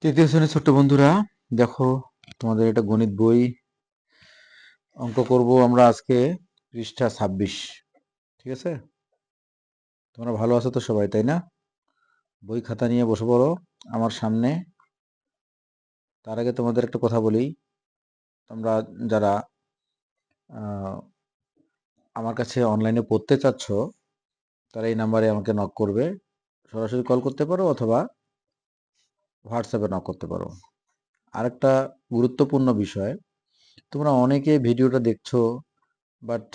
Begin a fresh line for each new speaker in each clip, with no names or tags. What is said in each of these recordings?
তৃতীয় শ্রেণীর ছোট্ট বন্ধুরা, দেখো তোমাদের এটা গণিত বই। অঙ্ক করব আমরা আজকে পৃষ্ঠা 26। ঠিক আছে, তোমরা ভালো আছো তো সবাই, তাই না? বই খাতা নিয়ে বসে পড়ো আমার সামনে। তার আগে তোমাদের একটা কথা বলি, তোমরা যারা আমার কাছে অনলাইনে পড়তে চাচ্ছ তারা এই নাম্বারে আমাকে নক করবে। সরাসরি কল করতে পারো অথবা হোয়াটসঅ্যাপে নক করতে পারো। আরেকটা গুরুত্বপূর্ণ বিষয়, তোমরা অনেকে ভিডিওটা দেখছো বাট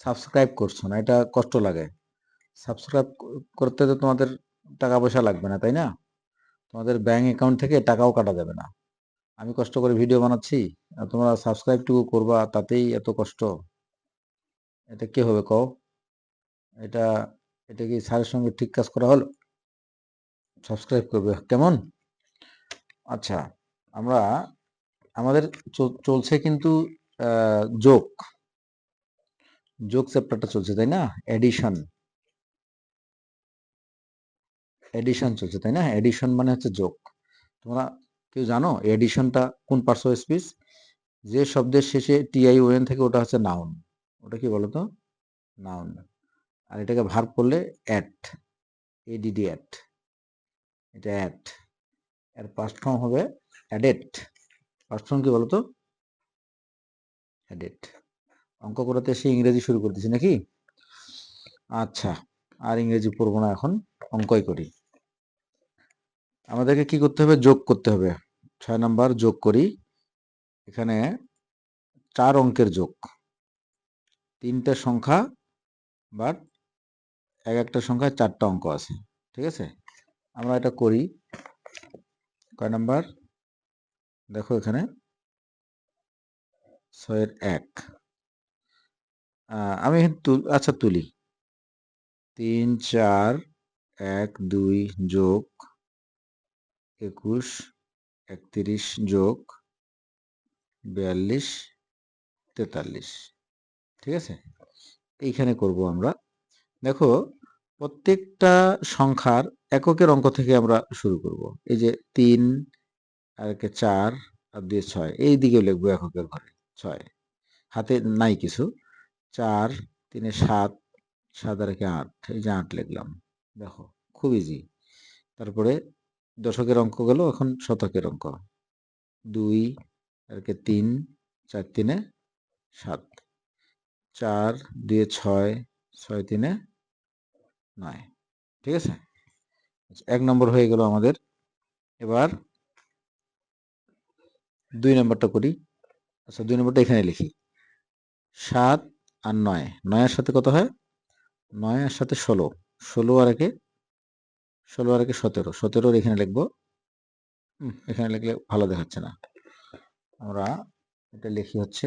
সাবস্ক্রাইব করছো না, এটা কষ্ট লাগে। সাবস্ক্রাইব করতে তো তোমাদের টাকা পয়সা লাগবে না, তাই না? তোমাদের ব্যাংক অ্যাকাউন্ট থেকে টাকাও কাটা যাবে না। আমি কষ্ট করে ভিডিও বানাচ্ছি আর তোমরা সাবস্ক্রাইবটুকু করবা, তাতেই এত কষ্ট। এটা কি হবে কও? এটা এটা কি স্যারের সঙ্গে ঠিক কাজ করা হলো? সাবস্ক্রাইব করবে কেমন? আচ্ছা, আমরা আমাদের চলছে কিন্তু যোগ যোগ চ্যাপ্টারটা চলছে, তাই না? এডিশন এডিশন চলছে, তাই না? এডিশন মানে হচ্ছে যোগ। তোমরা কেউ জানো এডিশনটা কোন পার্টস অফ স্পিচ? যে শব্দের শেষে টিআইওএন থেকে ওটা হচ্ছে নাউন। ওটা কি বলতো? নাউন। আর এটাকে ভার্ব করলে অ্যাট, এডিডি অ্যাট, এটা অ্যাট। এর পাস্ট ফর্ম হবে অ্যাডেড। পাস্ট ফর্ম কি বলতো? অ্যাডেড। অঙ্ক করাতে এসে ইংরেজি শুরু করতেছি নাকি? আচ্ছা, আর ইংরেজি পড়বো না এখন, অঙ্কই করি। আমাদেরকে কি করতে হবে? যোগ করতে হবে। 6 নাম্বার যোগ করি। এখানে 4 অঙ্কের যোগ, 3টে সংখ্যা, বাট এক একটা সংখ্যায় 4টা অঙ্ক আছে। ঠিক আছে, আমরা এটা করি। কয় নাম্বার? দেখো এখানে 6-এর 1। আমি আচ্ছা তুলি। 3, 4, 1, 2 যোগ 21, 31 যোগ 42, 43। ঠিক আছে, এইখানে করব আমরা। দেখো, প্রত্যেকটা সংখ্যার এককের অঙ্ক থেকে আমরা শুরু করব। এই যে 3 আর একে 4 আর 2 6, এই দিকে লিখবো এককের ঘরে 6। হাতে নাই কিছু। 4, 3 7, 7 আর একে 8, এই যে 8 লিখলাম। দেখো, খুব ইজি। তারপরে দশকের অঙ্ক গেল, এখন শতকের অঙ্ক। 2 আর একে 3, 4 3 7, 4 2 6, 6 3 9। ঠিক আছে, 1 নম্বর হয়ে গেল আমাদের। এবার 2 নম্বরটা করি। আচ্ছা, 2 নম্বরটা এখানে লিখি। 7 আর 9, 9 এর সাথে কত হয়? 9 এর সাথে 16, 16 আর একে 17, 17 এখানে লিখবো। এখানে লিখলে ভালো দেখাচ্ছে না, আমরা এটা লিখি হচ্ছে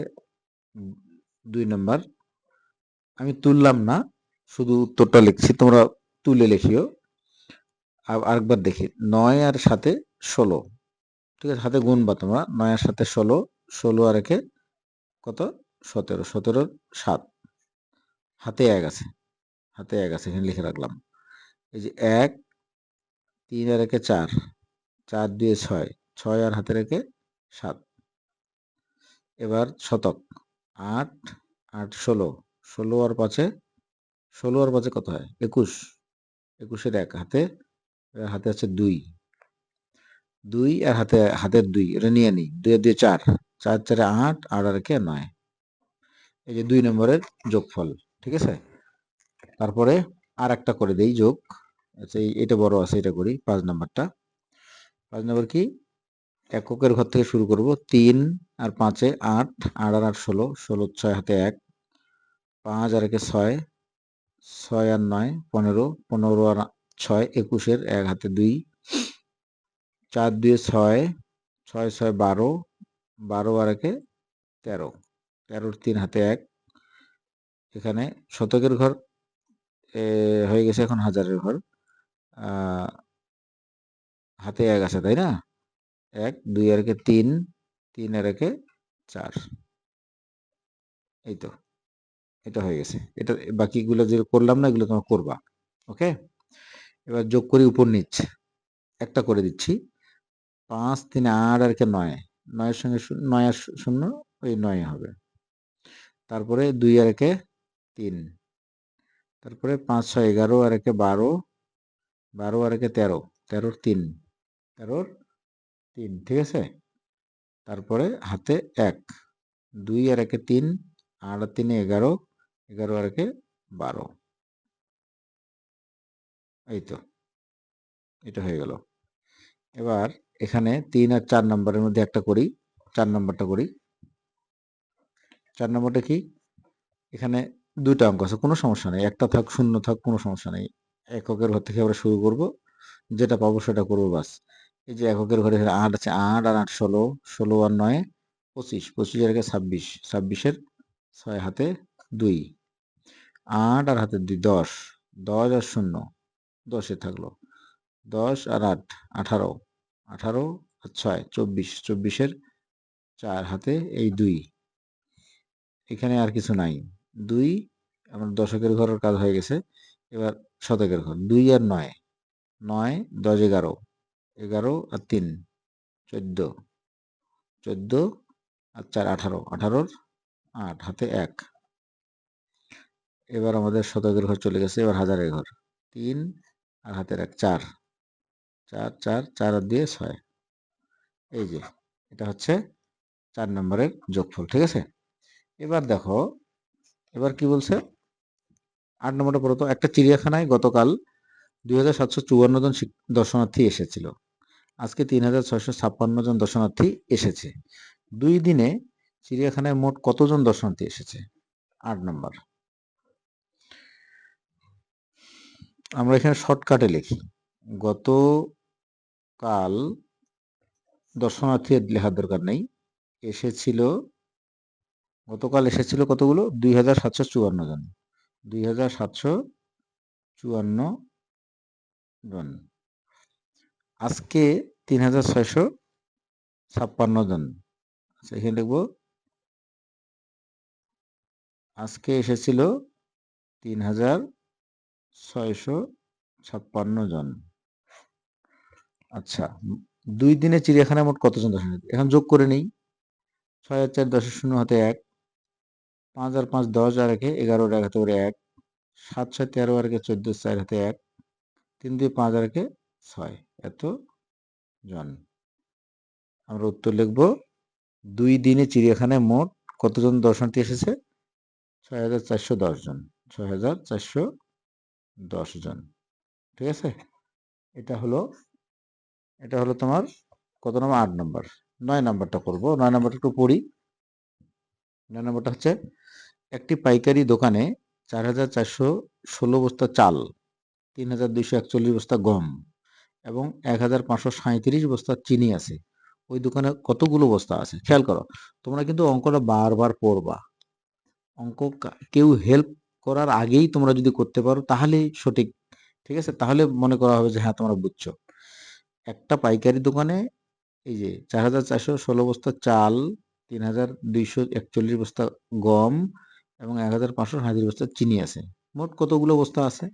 2 নম্বর। আমি তুললাম না, শুধু উত্তরটা লিখছি, তোমরা তুলে লিখিও। আরেকবার দেখি, 9 আর সাথে 16। ঠিক আছে, হাতে গুনবা তোমরা। 9 এর সাথে 16, 16 আর একে কত? 17, 17 7। হাতে 1 আছে, হাতে 1 আছে, এখানে লিখে রাখলাম। এই যে 1, 3 আর একে 4, 4 2 6, 6 আর হাতে রেখে 7। এবার শতক, 8, 8 16, 16 আর 5-এ 16 আর 5-এ কত হয়? 21, 21-এর 1 হাতে, হাতে আছে 2, 2 আর হাতের 2, এটা নিয়ে নিই। 2 আর 2 4, 4 4 8, 8 আর একে 9। এই যে 2 নম্বরের যোগফল। ঠিক আছে, তারপরে আর একটা করে দেই যোগ। আচ্ছা, এটা বড় আছে, এটা করি। 5 নাম্বারটা। 5 নাম্বার কি? এককের ঘর থেকে শুরু করব। 3 আর 5-এ 8, 8 আর 8 16, 16 6 হাতে 1, 5 আর একে 6, 6 আর 9 15, 15 আর 6 21-এর 1 হাতে 2, 4 2 6, 6 6 12, 12 আর একে 13, 13-র 3 হাতে 1। এখানে শতকের ঘর হয়ে গেছে, এখন হাজারের ঘর। হাতে 1 আছে, তাই না? 1 2 আর একে 3, 3 আর একে 4। এই তো, এটা হয়ে গেছে। এটা বাকিগুলো যে করলাম না, এগুলো তোমরা করবা। ওকে, এবার যোগ করি উপর নিচ। একটা করে দিচ্ছি। 5 3 8 আর কে 9, 9 এর সঙ্গে 9 আর 0 ওই 9 হবে। তারপরে 2 আর একে 3, তারপরে 5 6 11 আর একে 12, 12 আর একে 13, 13 3, 13 3, ঠিক আছে। তারপরে হাতে 1, 2 আর একে 3, 8 আর 3 11, 11 আর একে 12। এই তো, এটা হয়ে গেল। এবার এখানে 3 আর 4 নম্বরের মধ্যে একটা করি, 4 নম্বরটা করি। 4 নম্বরটা কি? এখানে 2টা অঙ্ক আছে, কোনো সমস্যা নেই, একটা থাক শূন্য থাক কোনো সমস্যা নেই। এককের ঘর থেকে আমরা শুরু করব, যেটা পাবো সেটা করবো বাস। এই যে এককের ঘরে 8 আছে, 8 আর 8 16, 16 আর 9 25, 25 আর 26, 26-এর 6 হাতে 2, 8 আর হাতে 2 10, 10 আর 0 10-এ থাকলো, 10 আর 8 18, 18 আর 6 24, 24-এর 4 হাতে এই 2, এখানে আর কিছু নাই। 2 আমার দশকের ঘরের কাজ হয়ে গেছে। এবার শতকের ঘর 2 আর 9, 9 10 11, 11 আর 3 14, 14 আর 4 18, 18-র 8 হাতে 1। এবার আমাদের শতকের ঘর চলে গেছে। এবার হাজারের ঘর 3 আর হাতের 1 4, 4 4 4 আর দিয়ে 6। এই যে এটা হচ্ছে 4 নম্বরের যোগফল, ঠিক আছে। এবার দেখো, এবার কি বলছে 8 নম্বরটা পড়ো তো। একটা চিড়িয়াখানায় গতকাল 2754 জন দর্শনার্থী এসেছিল, আজকে 3656 জন দর্শনার্থী এসেছে। 2 দিনে চিড়িয়াখানায় মোট কতজন দর্শনার্থী এসেছে? 8 নম্বর। আমরা এখানে শর্টকাটে লিখি, গতকাল দর্শনার্থী লেখার দরকার নেই, এসেছিল, গতকাল এসেছিল কতগুলো? 2754 জন, 2754 জন। আজকে 3656 জন। আচ্ছা, এখানে লিখবো আজকে এসেছিল 3656 জন। আচ্ছা, 2 দিনে চিড়িয়াখানায় মোট কতজন দর্শনার্থী? এখন যোগ করে নেই। 6 আর 4 10 শূন্য হাতে 1, 5 আর 5 10 আর 1 11 আর 1 হাতে করে 1, 7 6 13 আর 1 14 4 হাতে 1, 3 2 5 আর 1 6, এত জন। আমরা উত্তর লিখব 2 দিনে চিড়িয়াখানায় মোট কতজন দর্শনার্থী এসেছে? 6410 জন, 6410 জন, ঠিক আছে। এটা হলো তোমার কত নম্বর? 8 নম্বর। 9 নম্বরটা করব। 9 নম্বরটা একটু পড়ি। 9 নম্বরটা হচ্ছে, একটি পাইকারি দোকানে 4416 বস্তা চাল, 3241 বস্তা গম এবং 1537 বস্তা চিনি আছে। ওই দোকানে কতগুলো বস্তা আছে? খেয়াল করো, তোমরা কিন্তু অঙ্কটা বারবার পড়বা। অঙ্ক কেউ হেল্প করার আগেই তোমরা যদি করতে পারো তাহলেই সঠিক, ঠিক আছে, তাহলে মনে করা হবে যে হ্যাঁ তোমরা বুঝছো। একটা পাইকারি দোকানে এই যে 4416 বস্তা চাল, 3241 বস্তা গম এবং 1537 বস্তা চিনি আছে। মোট কতগুলো বস্তা আছে?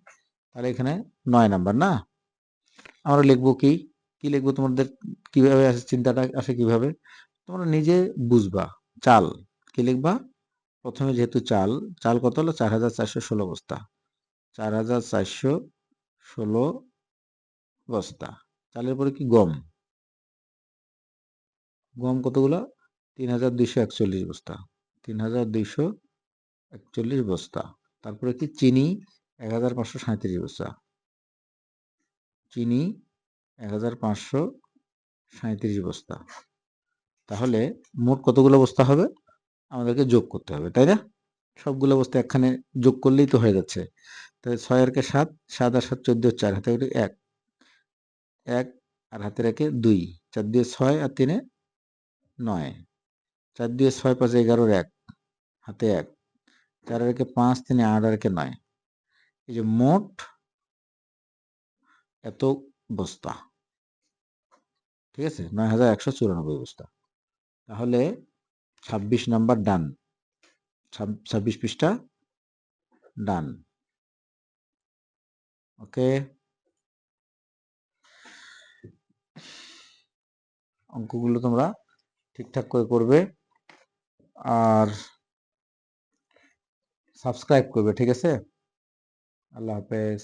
তাহলে এখানে 9 নাম্বার না। আমরা লিখবো কি? কি লিখবো? তোমাদের কিভাবে আসে, চিন্তাটা আসে কিভাবে? তোমরা নিজে বুঝবা। চাল কি লিখবা? প্রথমে যেহেতু চাল, চাল কত হলো? 4416 বস্তা, 4416 বস্তা। চালের পরে কি? গম, গম কতগুলো? 3241 বস্তা, 3241 বস্তা। তারপরে কি? চিনি 1537 বস্তা, চিনি 1537 বস্তা। তাহলে মোট কতগুলো বস্তা হবে? আমাদেরকে যোগ করতে হবে, তাই না? সবগুলো বস্তা একখানে যোগ করলেই তো হয়ে যাচ্ছে। তাহলে 6 আর 7, 7 আর 7 14 4 হাতে 1, 1 আর হাতে রেখে 2, 4 দিয়ে 6 আর 3 9, 4 দিয়ে 6 5 11 1 হাতে 1, 4 আর 5 3 8 আর 9। এই যে মোট এত বস্তা, ঠিক আছে, 9194 বস্তা। তাহলে 26 নাম্বার ডান, 26 পৃষ্ঠা ডান। ওকে। অঙ্কগুলো তোমরা ঠিকঠাক করে করবে আর সাবস্ক্রাইব করবে, ঠিক আছে? আল্লাহ হাফেজ।